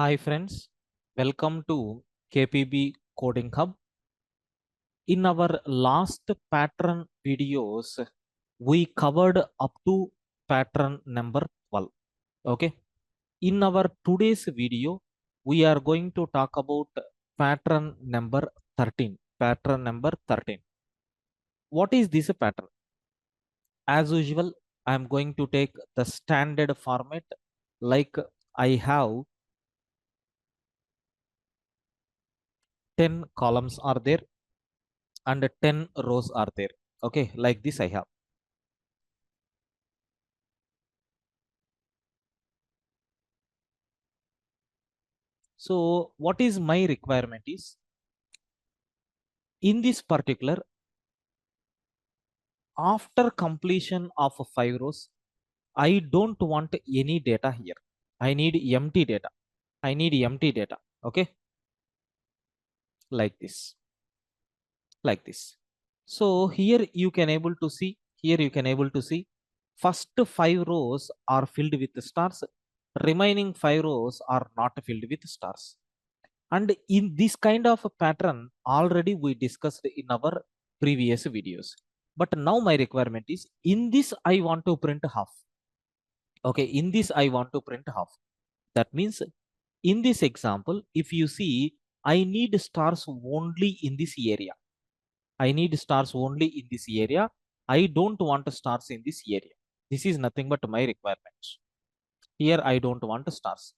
Hi friends, welcome to KPB Coding Hub. In our last pattern videos, we covered up to pattern number 12. Okay. In our today's video, we are going to talk about pattern number 13. Pattern number 13. What is this pattern? As usual, I am going to take the standard format like I have 10 columns are there and 10 rows are there. Okay, like this I have. So what is my requirement is, in this particular, after completion of 5 rows, I don't want any data here. I need empty data. I need empty data. Okay, like this, like this. So here you can able to see, first 5 rows are filled with stars, remaining 5 rows are not filled with stars. And in this kind of a pattern already we discussed in our previous videos. But now my requirement is, in this I want to print half. Okay, in this I want to print half. That means in this example, if you see, I need stars only in this area. I need stars only in this area. I don't want stars in this area. This is nothing but my requirements. Here I don't want stars.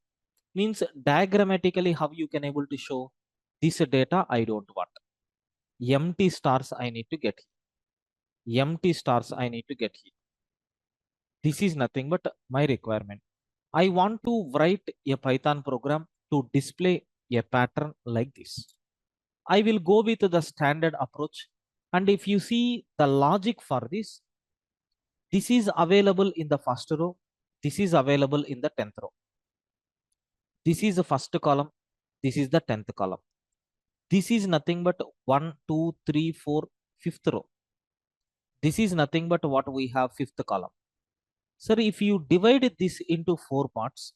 Means diagrammatically how you can able to show this data I don't want. Empty stars I need to get here. Empty stars I need to get here. This is nothing but my requirement. I want to write a Python program to display a pattern like this. I will go with the standard approach. And if you see the logic for this, this is available in the first row. This is available in the 10th row. This is the first column. This is the 10th column. This is nothing but 1, 2, 3, 4, 5th row. This is nothing but what we have 5th column. Sir, if you divide this into 4 parts,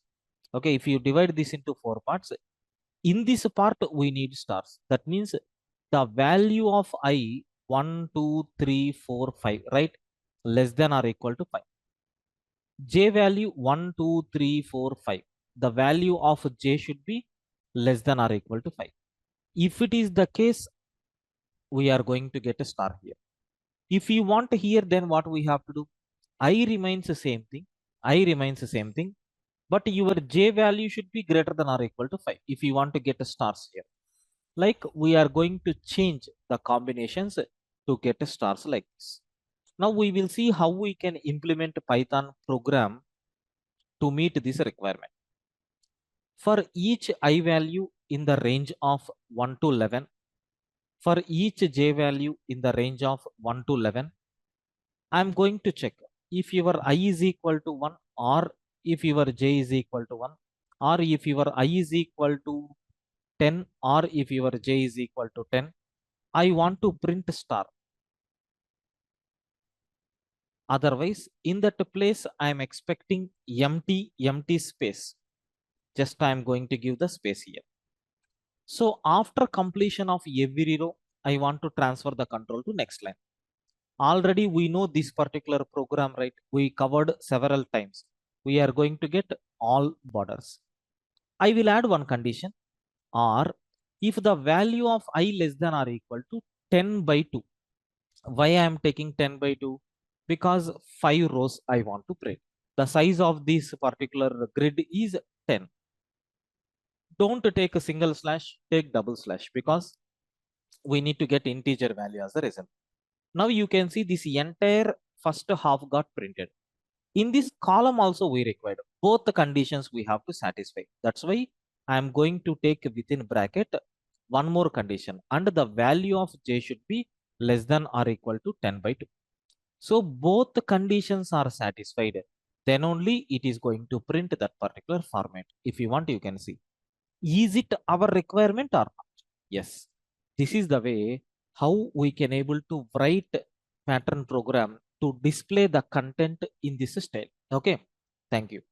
okay, if you divide this into 4 parts, in this part we need stars. That means the value of I 1, 2, 3, 4, 5, right, less than or equal to 5. J value 1, 2, 3, 4, 5. The value of J should be less than or equal to 5. If it is the case, we are going to get a star here. If you want here, then what we have to do? I remains the same thing. I remains the same thing. But your J value should be greater than or equal to 5 if you want to get a stars here. Like we are going to change the combinations to get stars like this. Now we will see how we can implement Python program to meet this requirement. For each I value in the range of 1 to 11, for each J value in the range of 1 to 11, I'm going to check if your I is equal to 1, or if your J is equal to 1, or if your I is equal to 10, or if your J is equal to 10. I want to print star. Otherwise, in that place, I am expecting empty space. Just I am going to give the space here. So after completion of every row, I want to transfer the control to next line. Already we know this particular program, right? We covered several times. We are going to get all borders. I will add one condition, or if the value of I less than or equal to 10 by 2. Why I am taking 10 by 2? Because 5 rows I want to print. The size of this particular grid is 10. Don't take a single slash, take double slash, because we need to get integer value as a result. Now you can see this entire first half got printed. In this column also we required both the conditions we have to satisfy. That's why I am going to take within bracket one more condition, and the value of J should be less than or equal to 10 by 2. So both the conditions are satisfied. Then only it is going to print that particular format. If you want, you can see. Is it our requirement or not? Yes. This is the way how we can able to write pattern program to display the content in this style. Okay. Thank you.